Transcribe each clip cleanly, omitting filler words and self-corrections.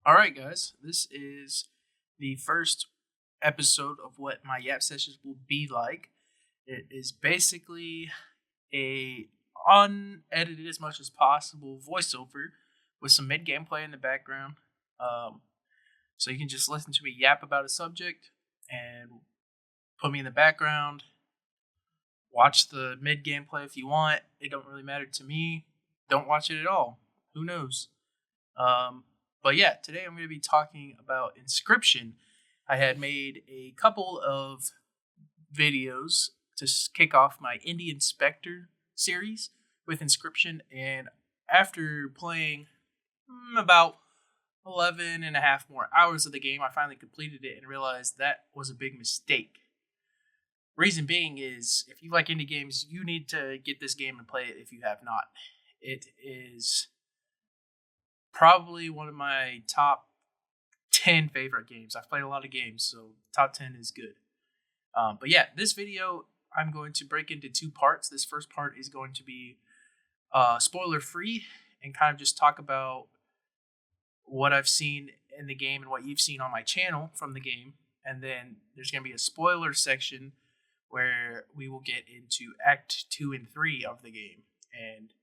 All right, guys, this is the first episode of what my Yap sessions will be like. It is basically a unedited as much as possible voiceover with some mid gameplay in the background. Um, so you can just listen to me yap about a subject and put me in the background. Watch the mid gameplay if you want. It don't really matter to me. Don't watch it at all. Who knows? Um, but yeah, today I'm going to be talking about Inscryption. I had made a couple of videos to kick off my Indie Inspector series with Inscryption, and after playing about 11 and a half more hours of the game, I finally completed it and realized that was a big mistake. Reason being is, if you like indie games, you need to get this game and play it if you have not. It is probably one of my top 10 favorite games. I've played a lot of games, so top 10 is good. But yeah, this video I'm going to break into two parts. This first part is going to be spoiler free and kind of just talk about what I've seen in the game and what you've seen on my channel from the game. And then there's going to be a spoiler section where we will get into Act 2 and 3 of the game. And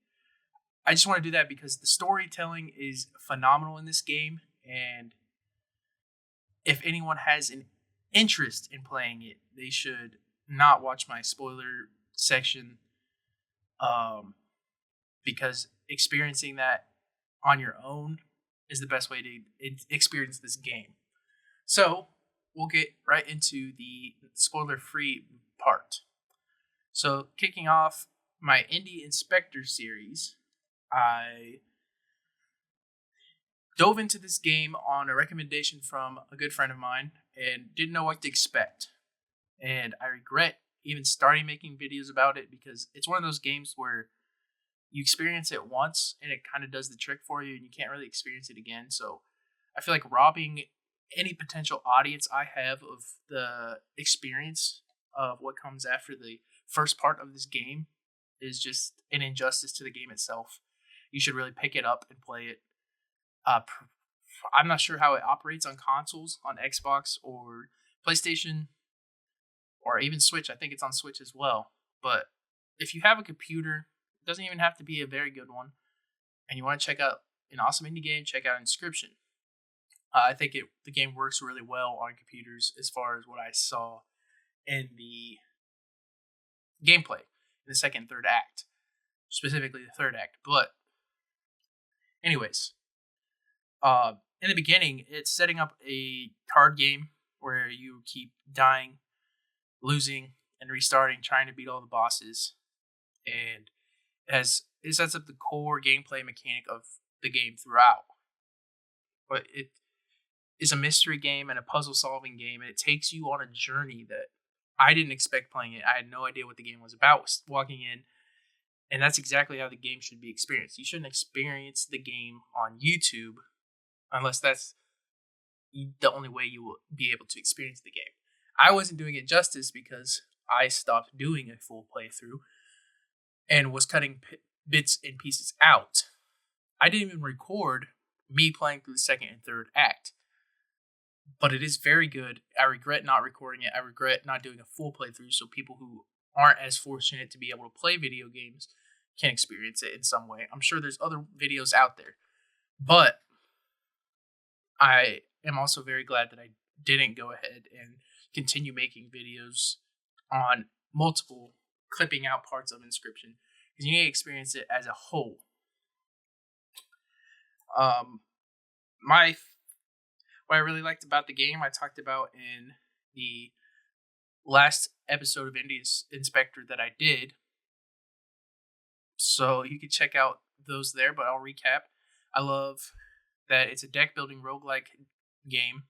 I just want to do that because the storytelling is phenomenal in this game, and if anyone has an interest in playing it, they should not watch my spoiler section, because experiencing that on your own is the best way to experience this game. So we'll get right into the spoiler-free part. So kicking off my Indie Inspector series, I dove into this game on a recommendation from a good friend of mine and didn't know what to expect. And I regret even starting making videos about it because it's one of those games where you experience it once and it kind of does the trick for you and you can't really experience it again. So I feel like robbing any potential audience I have of the experience of what comes after the first part of this game is just an injustice to the game itself. You should really pick it up and play it. I'm not sure how it operates on consoles, on Xbox or PlayStation, or even Switch. I think it's on Switch as well. But if you have a computer, it doesn't even have to be a very good one, and you want to check out an awesome indie game, check out Inscryption. I think the game works really well on computers as far as what I saw in the gameplay in the second and third act, specifically the third act. But anyways, in the beginning, it's setting up a card game where you keep dying, losing, and restarting, trying to beat all the bosses. And it sets up the core gameplay mechanic of the game throughout. But it is a mystery game and a puzzle-solving game, and it takes you on a journey that I didn't expect playing it. I had no idea what the game was about walking in. And that's exactly how the game should be experienced. You shouldn't experience the game on YouTube unless that's the only way you will be able to experience the game. I wasn't doing it justice because I stopped doing a full playthrough and was cutting bits and pieces out. I didn't even record me playing through the second and third act, but it is very good. I regret not recording it. I regret not doing a full playthrough so people who aren't as fortunate to be able to play video games can experience it in some way. I'm sure there's other videos out there, but I am also very glad that I didn't go ahead and continue making videos on multiple clipping out parts of Inscryption because you need to experience it as a whole. What I really liked about the game, I talked about in the last episode of Indie Inspector that I did. So you can check out those there, but I'll recap. I love that it's a deck building roguelike game.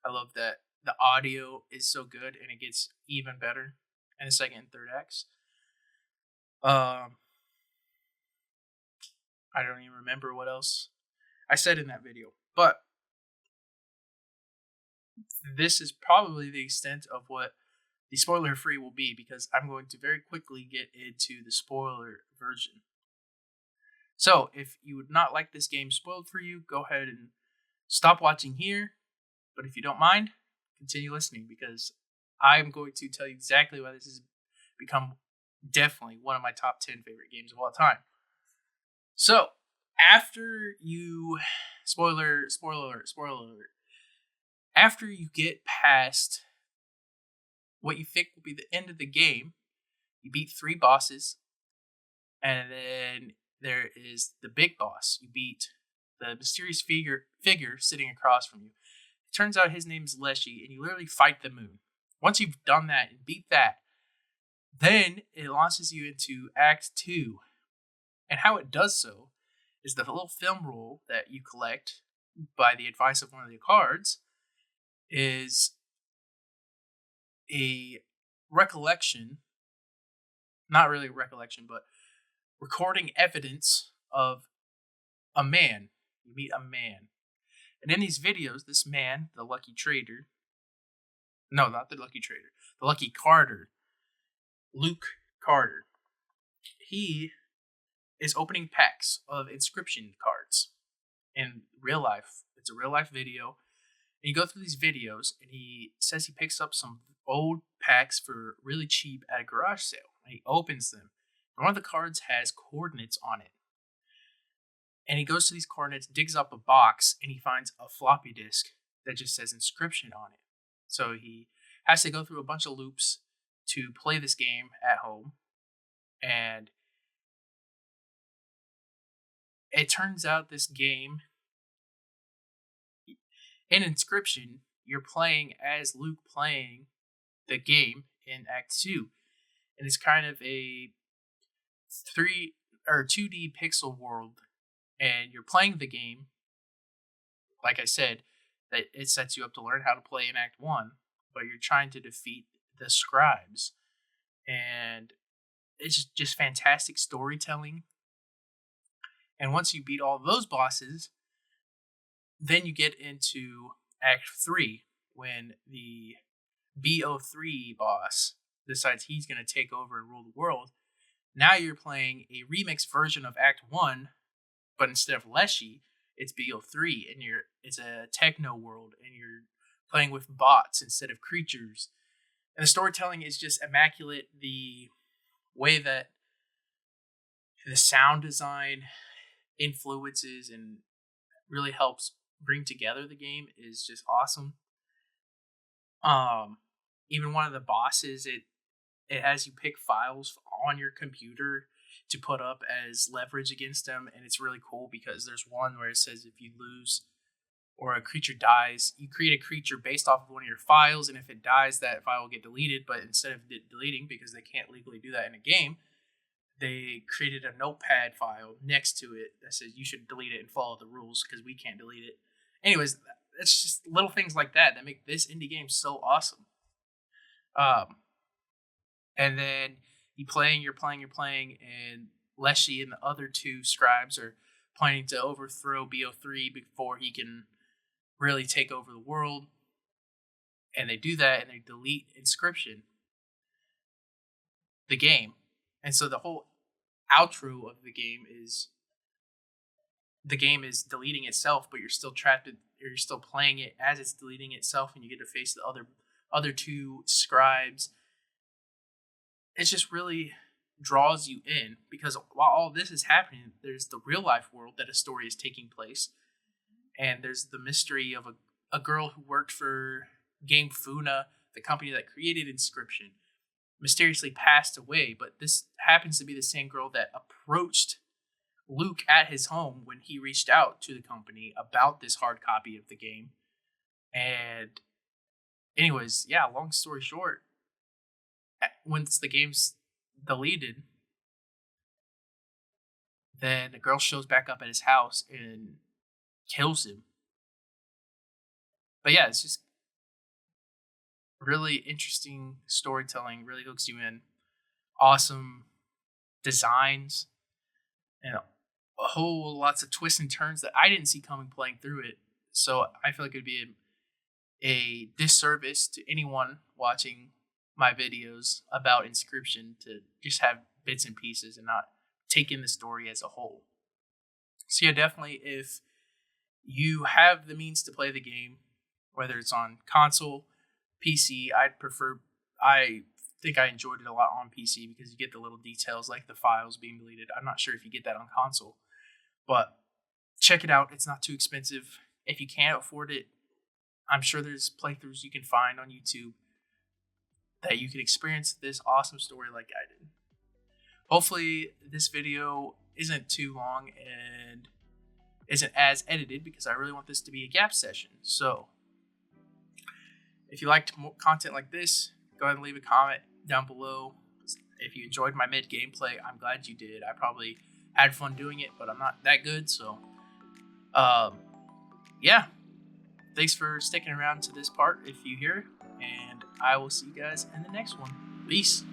I love that the audio is so good and it gets even better in the second and third acts. I don't even remember what else I said in that video, but this is probably the extent of what the spoiler free will be because I'm going to very quickly get into the spoiler version. So if you would not like this game spoiled for you, go ahead and stop watching here. But if you don't mind, continue listening, because I'm going to tell you exactly why this has become definitely one of my top 10 favorite games of all time. So, after you, spoiler alert, after you get past what you think will be the end of the game, you beat 3 bosses, and then there is the big boss. You beat the mysterious figure sitting across from you. It turns out his name is Leshy, and you literally fight the moon. Once you've done that and beat that, then it launches you into Act 2. And how it does so is the little film roll that you collect by the advice of one of the cards is a recollection, not really a recollection, but recording evidence of a man. You meet a man. And in these videos, this man, the lucky trader, no, not the lucky trader, the lucky Carter, Luke Carter, he is opening packs of Inscryption cards in real life. It's a real life video. And you go through these videos, and he says he picks up some old packs for really cheap at a garage sale. And he opens them. And one of the cards has coordinates on it. And he goes to these coordinates, digs up a box, and he finds a floppy disk that just says Inscryption on it. So he has to go through a bunch of loops to play this game at home. And it turns out this game, in Inscryption, you're playing as Luke playing the game in Act 2. And it's kind of a 2D pixel world. And you're playing the game, like I said, that it sets you up to learn how to play in Act 1. But you're trying to defeat the scribes. And it's just fantastic storytelling. And once you beat all those bosses, then you get into Act 3, when the BO3 boss decides he's going to take over and rule the world. Now you're playing a remixed version of Act 1, but instead of Leshy, it's BO3, and it's a techno world, and you're playing with bots instead of creatures. And the storytelling is just immaculate. The way that the sound design influences and really helps bring together the game is just awesome. Even one of the bosses, it has you pick files on your computer to put up as leverage against them, and it's really cool because there's one where it says if you lose or a creature dies, you create a creature based off of one of your files, and if it dies, that file will get deleted. But instead of deleting, because they can't legally do that in a game, they created a notepad file next to it that says you should delete it and follow the rules because we can't delete it. Anyways, it's just little things like that make this indie game so awesome. And then you're playing, and Leshy and the other 2 scribes are planning to overthrow BO3 before he can really take over the world. And they do that, and they delete Inscryption, the game. And so the whole outro of the game is deleting itself, but you're still trapped you're still playing it as it's deleting itself, and you get to face the other 2 scribes. It just really draws you in, because while all this is happening, there's the real life world that a story is taking place, and there's the mystery of a girl who worked for Game Funa, the company that created Inscryption, mysteriously passed away. But this happens to be the same girl that approached Luke at his home when he reached out to the company about this hard copy of the game. And anyways, yeah, long story short, once the game's deleted, then the girl shows back up at his house and kills him. But yeah, it's just really interesting storytelling, really hooks you in. Awesome designs, and a whole lots of twists and turns that I didn't see coming playing through it. So I feel like it'd be a disservice to anyone watching my videos about Inscryption to just have bits and pieces and not take in the story as a whole. So yeah, definitely, if you have the means to play the game, whether it's on console, PC. I think I enjoyed it a lot on PC because you get the little details like the files being deleted. I'm not sure if you get that on console, but check it out. It's not too expensive. If you can't afford it, I'm sure there's playthroughs you can find on YouTube that you can experience this awesome story like I did. Hopefully this video isn't too long and isn't as edited because I really want this to be a gap session. So if you liked more content like this, go ahead and leave a comment down below. If you enjoyed my mid gameplay, I'm glad you did. I probably had fun doing it, but I'm not that good. So yeah, thanks for sticking around to this part if you hear, and I will see you guys in the next one. Peace.